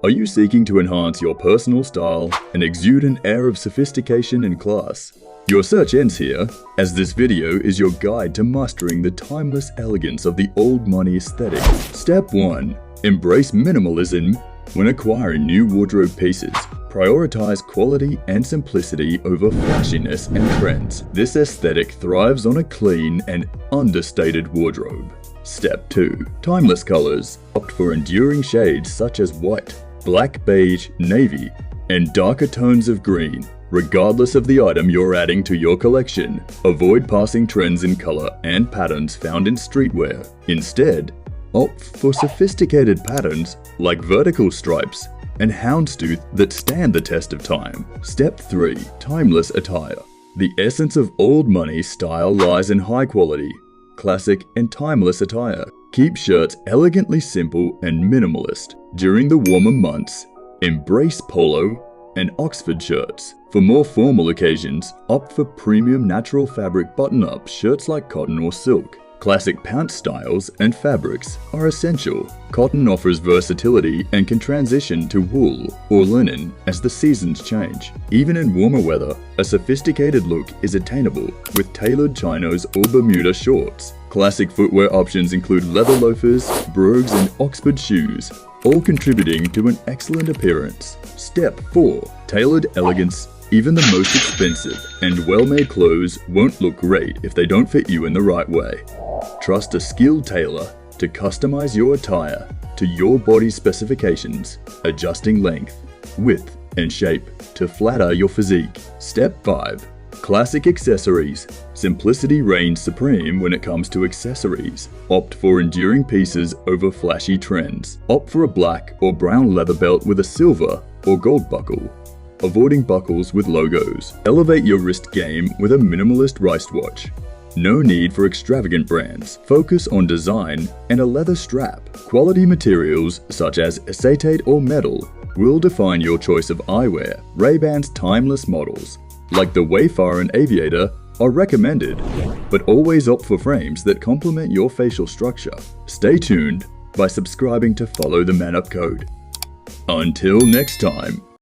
Are you seeking to enhance your personal style and exude an air of sophistication and class? Your search ends here, as this video is your guide to mastering the timeless elegance of the old money aesthetic. Step 1. Embrace minimalism when acquiring new wardrobe pieces. Prioritize quality and simplicity over flashiness and trends. This aesthetic thrives on a clean and understated wardrobe. Step 2. Timeless colors. Opt for enduring shades such as white, black, beige, navy, and darker tones of green. Regardless of the item you're adding to your collection, avoid passing trends in color and patterns found in streetwear. Instead, opt for sophisticated patterns like vertical stripes and houndstooth that stand the test of time. Step 3. Timeless attire. The essence of old money style lies in high quality, classic and timeless attire. Keep shirts elegantly simple and minimalist. During the warmer months, embrace polo and Oxford shirts. For more formal occasions, opt for premium natural fabric button-up shirts like cotton or silk. Classic pant styles and fabrics are essential. Cotton offers versatility and can transition to wool or linen as the seasons change. Even in warmer weather, a sophisticated look is attainable with tailored chinos or Bermuda shorts. Classic footwear options include leather loafers, brogues, and Oxford shoes, all contributing to an excellent appearance. Step 4. Tailored elegance. Even the most expensive and well-made clothes won't look great if they don't fit you in the right way. Trust a skilled tailor to customize your attire to your body's specifications, adjusting length, width, and shape to flatter your physique. Step 5. Classic accessories. Simplicity reigns supreme when it comes to accessories. Opt for enduring pieces over flashy trends. Opt for a black or brown leather belt with a silver or gold buckle, avoiding buckles with logos. Elevate your wrist game with a minimalist wristwatch. No need for extravagant brands. Focus on design and a leather strap. Quality materials such as acetate or metal will define your choice of eyewear. Ray-Ban's timeless models, like the Wayfarer and Aviator, are recommended, but always opt for frames that complement your facial structure. Stay tuned by subscribing to follow the MANUPCODE. Until next time.